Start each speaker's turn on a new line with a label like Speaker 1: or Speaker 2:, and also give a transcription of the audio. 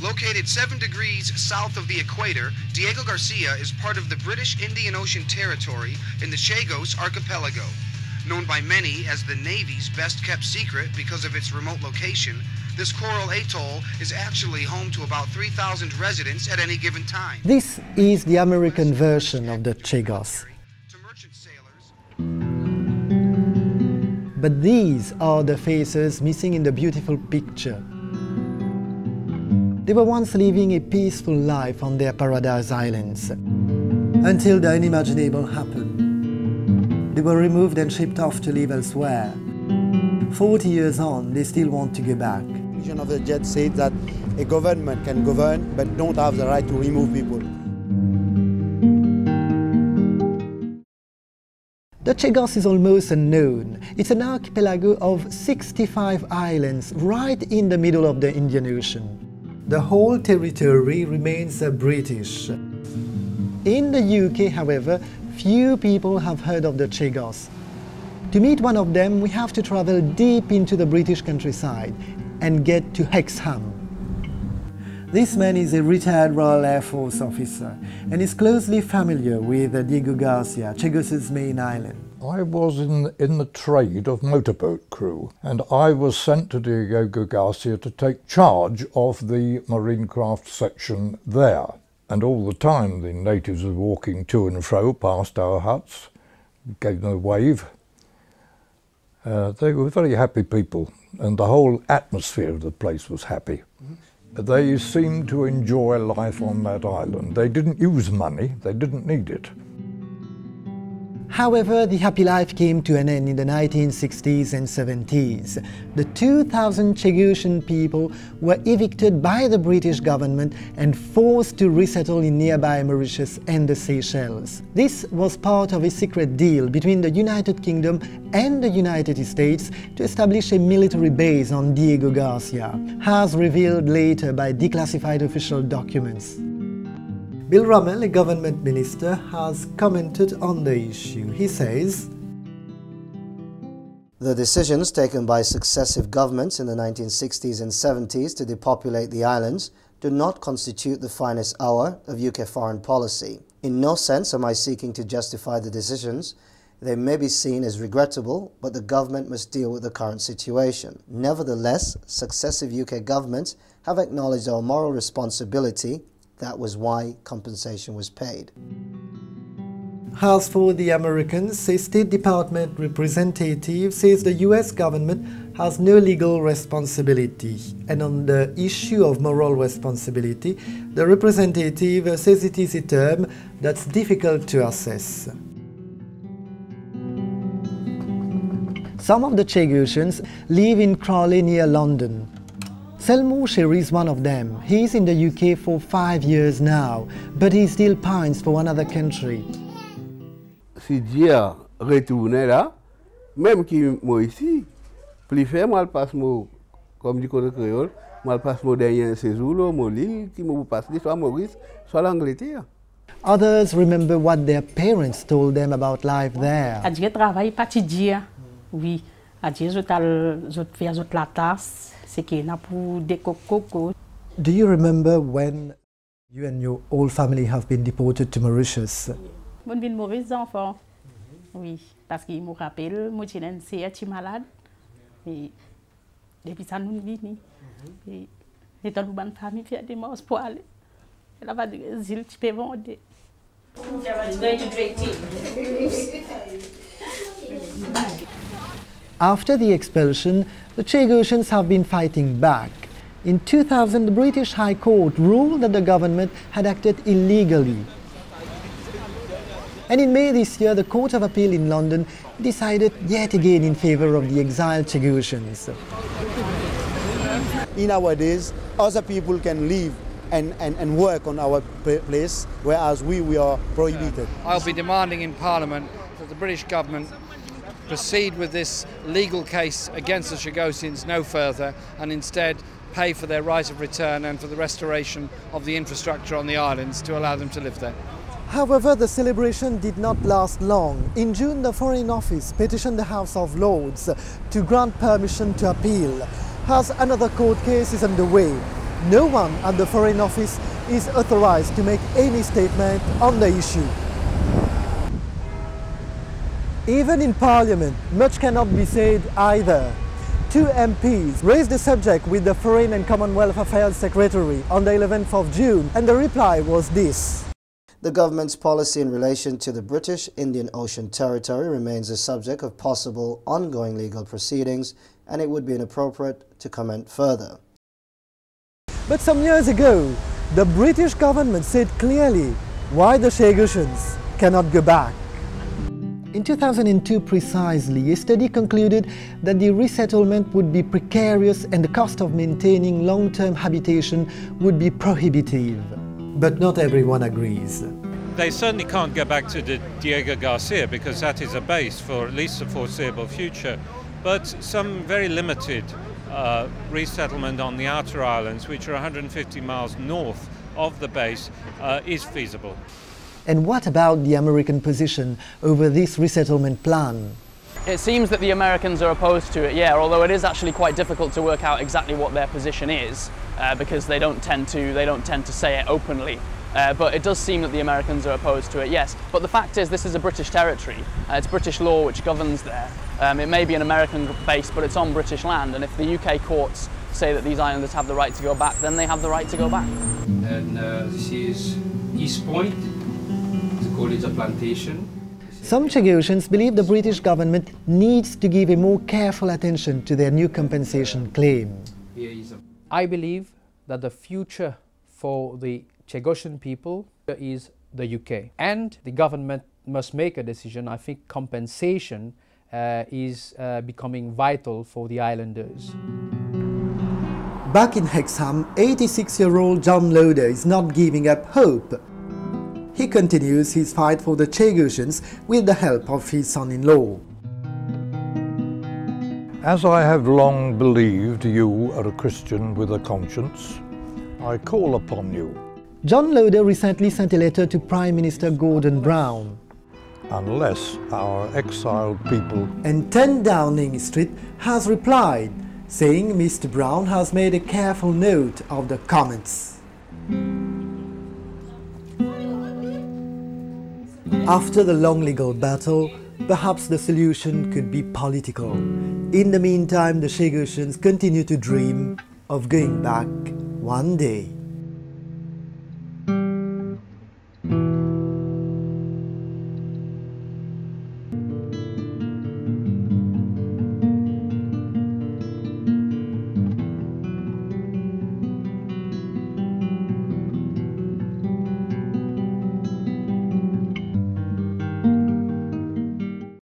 Speaker 1: Located 7 degrees south of the equator, Diego Garcia is part of the British Indian Ocean Territory in the Chagos archipelago. Known by many as the Navy's best-kept secret because of its remote location, this coral atoll is actually home to about 3,000 residents at any given time.
Speaker 2: This is the American version of the Chagos. But these are the faces missing in the beautiful picture. They were once living a peaceful life on their paradise islands, until the unimaginable happened. They were removed and shipped off to live elsewhere. 40 years on, they still want to go back.
Speaker 3: The conclusion of the jet said that a government can govern but don't have the right to remove people.
Speaker 2: The Chagos is almost unknown. It's an archipelago of 65 islands right in the middle of the Indian Ocean. The whole territory remains British. In the UK, however, few people have heard of the Chagos. To meet one of them, we have to travel deep into the British countryside and get to Hexham. This man is a retired Royal Air Force officer and is closely familiar with Diego Garcia, Chagos's main island.
Speaker 4: I was in the trade of motorboat crew, and I was sent to Diego Garcia to take charge of the marine craft section there. And all the time the natives were walking to and fro past our huts, gave them a wave. They were very happy people, and the whole atmosphere of the place was happy. They seemed to enjoy life on that island. They didn't use money, they didn't need it.
Speaker 2: However, the happy life came to an end in the 1960s and 70s. The 2,000 Chagossian people were evicted by the British government and forced to resettle in nearby Mauritius and the Seychelles. This was part of a secret deal between the United Kingdom and the United States to establish a military base on Diego Garcia, as revealed later by declassified official documents. Bill Rummel, a government minister, has commented on the issue. He says,
Speaker 5: "The decisions taken by successive governments in the 1960s and 70s to depopulate the islands do not constitute the finest hour of UK foreign policy. In no sense am I seeking to justify the decisions. They may be seen as regrettable, but the government must deal with the current situation. Nevertheless, successive UK governments have acknowledged our moral responsibility. That was why compensation was paid."
Speaker 2: As for the Americans, a State Department representative says the US government has no legal responsibility. And on the issue of moral responsibility, the representative says it is a term that's difficult to assess. Some of the Chagossians live in Crawley near London. Selmo Sherry is one of them. He's in the UK for 5 years now, but he still pines for another country.
Speaker 6: Si Dieu retourne là, même qui moi ici, plus fait moi passe moi comme du côté créole, moi passe mon dernier séjour là, mon l'île qui me passe soit Maurice, soit l'Angleterre.
Speaker 2: Others remember what their parents told them about life there.
Speaker 7: A Dieu travaille parti dia. Oui, a Dieu je fais la tasse.
Speaker 2: Do you remember when you and your whole family have been deported to Mauritius?
Speaker 7: Mon bin mauvais enfant. Oui, parce qu'il me rappelle, moi j'étais malade. Et depuis ça nous vini. Et dans une famille qui a des morts pour aller. Elle va des îles qui peuvent vendre.
Speaker 2: After the expulsion, the Chagossians have been fighting back. In 2000, the British High Court ruled that the government had acted illegally. And in May this year, the Court of Appeal in London decided yet again in favor of the exiled Chagossians.
Speaker 3: In our days, other people can live and work on our place, whereas we are prohibited.
Speaker 8: I'll be demanding in Parliament that the British government proceed with this legal case against the Chagossians no further and instead pay for their right of return and for the restoration of the infrastructure on the islands to allow them to live there.
Speaker 2: However, the celebration did not last long. In June, the Foreign Office petitioned the House of Lords to grant permission to appeal, as another court case is underway. no one at the Foreign Office is authorized to make any statement on the issue. Even in Parliament, much cannot be said either. Two MPs raised the subject with the Foreign and Commonwealth Affairs Secretary on the 11th of June, and the reply was this.
Speaker 5: The government's policy in relation to the British Indian Ocean Territory remains a subject of possible ongoing legal proceedings, and it would be inappropriate to comment further.
Speaker 2: But some years ago, the British government said clearly why the Chagossians cannot go back. In 2002 precisely, a study concluded that the resettlement would be precarious and the cost of maintaining long-term habitation would be prohibitive. But not everyone agrees.
Speaker 9: They certainly can't go back to the Diego Garcia because that is a base for at least the foreseeable future. But some very limited resettlement on the outer islands, which are 150 miles north of the base, is feasible.
Speaker 2: And what about the American position over this resettlement plan?
Speaker 10: It seems that the Americans are opposed to it, yeah, although it is actually quite difficult to work out exactly what their position is because they don't tend to say it openly. But it does seem that the Americans are opposed to it, yes. But the fact is this is a British territory. It's British law which governs there. It may be an American base, but it's on British land, and if the UK courts say that these islanders have the right to go back, then they have the right to go back.
Speaker 11: And this is East Point. Call it a plantation.
Speaker 2: Some Chagossians believe the British government needs to give a more careful attention to their new compensation claim.
Speaker 12: I believe that the future for the Chagossian people is the UK, and the government must make a decision. I think compensation is becoming vital for the islanders.
Speaker 2: Back in Hexham, 86-year-old John Loader is not giving up hope. He continues his fight for the Chagossians with the help of his son-in-law.
Speaker 4: As I have long believed you are a Christian with a conscience, I call upon you.
Speaker 2: John Loader recently sent a letter to Prime Minister Gordon Brown.
Speaker 4: Unless our exiled people...
Speaker 2: And 10 Downing Street has replied, saying Mr. Brown has made a careful note of the comments. After the long legal battle, perhaps the solution could be political. In the meantime, the Chagossians continue to dream of going back one day.